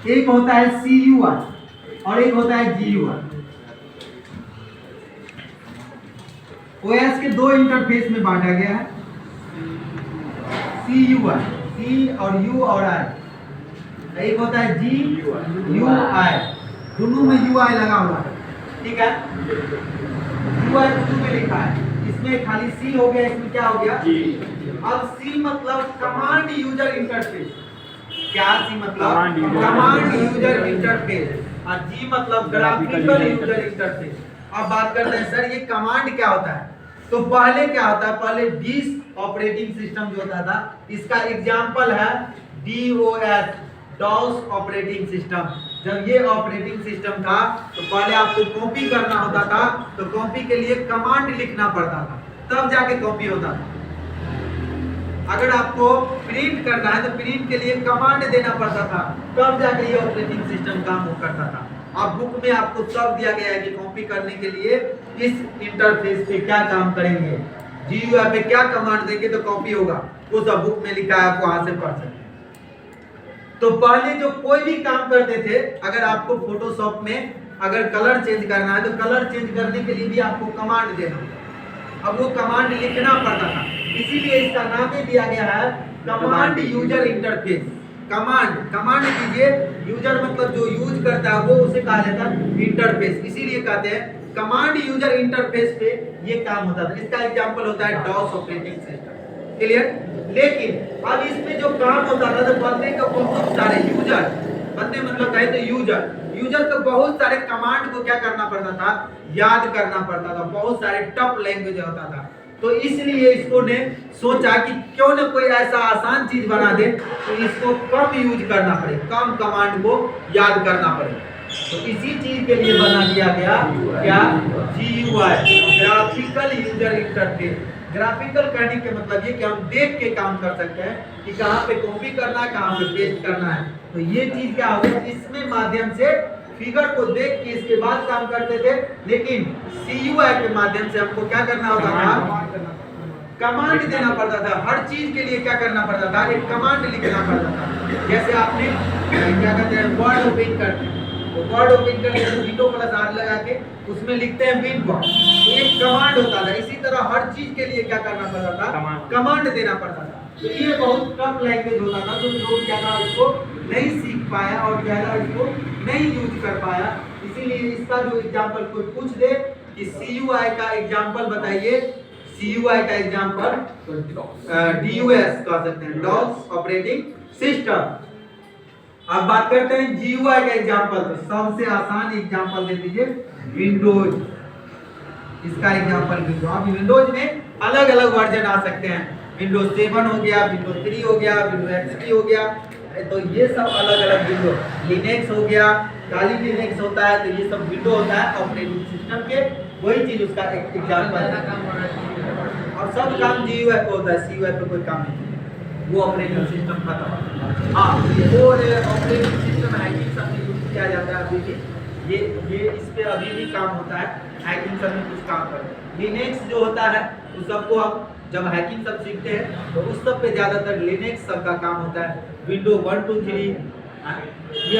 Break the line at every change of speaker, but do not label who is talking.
एक होता है CUI और एक होता है GUI। OS के दो इंटरफेस में बांटा गया है, CUI, C और U और I, एक होता है GUI, दोनों में UI लगा हुआ है, ठीक है। UI दोनों में लिखा है, इसमें खाली C हो गया, इसमें क्या हो गया अब C मतलब कमांड यूजर इंटरफेस, क्या C मतलब कमांड यूजर इंटरफेस और G मतलब ग्राफिकल यूजर इंटरफेस। अब बात करते हैं सर ये कमांड क्या होता है। तो पहले क्या होता है, पहले डिस्क ऑपरेटिंग सिस्टम जो होता था, इसका एग्जांपल है DOS, डॉस ऑपरेटिंग सिस्टम। जब ये ऑपरेटिंग सिस्टम था तो पहले आपको कॉपी करना होता था, तो कॉपी के लिए कमांड लिखना पड़ता था, तब जाके कॉपी होता था। अगर आपको प्रिंट करना है तो प्रिंट के लिए कमांड देना पड़ता था, तब जाके ये ऑपरेटिंग सिस्टम काम करता था। अब बुक में आपको सब दिया गया है कि कॉपी करने के लिए इस इंटरफेस पे क्या काम करेंगे, GUI पे क्या कमांड देंगे तो कॉपी होगा, वो सब बुक में लिखा है, आप वहां से पढ़ सकते हैं। तो पहले जो कोई भी काम करते थे, अगर आपको फोटोशॉप में अगर कलर चेंज करना है तो कलर चेंज करने के लिए भी आपको कमांड देना होगा, अब वो कमांड लिखना पड़ता था, इसीलिए इसका नाम ही दिया गया है कमांड यूजर इंटरफेस। कमांड दीजिए, यूजर मतलब जो यूज करता है वो उसे कहा जाता है इंटरफेस, इसीलिए कहते हैं कमांड यूजर इंटरफेस पे ये काम होता था। इसका एग्जांपल होता है डॉस ऑपरेटिंग सिस्टम, क्लियर। लेकिन अब इसमें जो काम होता था तो बंदे को बहुत सारे यूजर, बंदे मतलब कहे तो यूजर को बहुत सारे कमांड को क्या करना पड़ता था, याद करना पड़ता था, बहुत सारे टफ लैंग्वेज होता था। तो इसलिए इसको ने सोचा कि क्यों न कोई ऐसा आसान चीज बना दे तो इसको कम यूज करना पड़े, कम कमांड को याद करना पड़े। तो इसी चीज के लिए बना दिया गया क्या, GUI, graphical user interface. Graphical कहने के मतलब ये कि हम देख के काम कर सकते हैं कि कहाँ पे कॉपी करना है, कहाँ पे पेस्ट करना है। तो ये चीज क्या होगा, इसमें माध्यम से फिगर को देख के इसके बाद काम करते थे, लेकिन CUI के माध्यम से हमको क्या करना होता था, कमांड देना पड़ता था। हर चीज के लिए क्या करना पड़ता था, एक कमांड लिखना पड़ता था। जैसे आपने क्या कहते हैं वर्ड ओपन करते हैं, तो वर्ड ओपन करके विंडो प्लस R लगा के उसमें लिखते हैं विन वर्ड, तो एक कमांड होता था। इसी तरह हर चीज के लिए क्या करना पड़ता था, कमांड देना पड़ता था। तो ये बहुत टफ लैंग्वेज होता था, तो लोग ज्यादा इसको नहीं सीख पाया और ज्यादा इसको नहीं यूज कर पाया। इसीलिए इसका जो एग्जांपल कोई पूछ दे कि CUI का एग्जांपल बताइए, CUI का एग्जांपल DOS कह सकते हैं, डॉस ऑपरेटिंग सिस्टम। अब बात करते हैं GUI का एग्जांपल, तो सबसे आसान एग्जांपल दे दीजिए विंडोज। इसका एग्जांपल विंडोज। अब विंडोज में अलग अलग वर्जन आ सकते हैं, विंडोज 7 हो गया, विंडोज 3 हो गया, विंडोज XP हो गया, तो ये सब अलग अलग विंडो। लिनक्स हो गया, काली लिनक्स होता है, तो ये सब विंडो होता है ऑपरेटिंग सिस्टम के, वही चीज उसका एक एग्जांपल है। और सब काम GUI पे होता है, CUI पे कोई काम नहीं, वो ऑपरेटिंग सिस्टम खत्म। हाँ, वो ऑपरेटिंग सिस्टम हैकिंग सब में यूज किया जाता है अभी भी, ये इस पे अभी भी काम होता है, हैकिंग सब में कुछ काम करते हैं। लिनक्स जो होता है उस सबको हम जब हैकिंग सब सीखते हैं तो उस सब पे ज्यादातर लिनक्स सब का काम होता है, विंडो 1 2 3 ये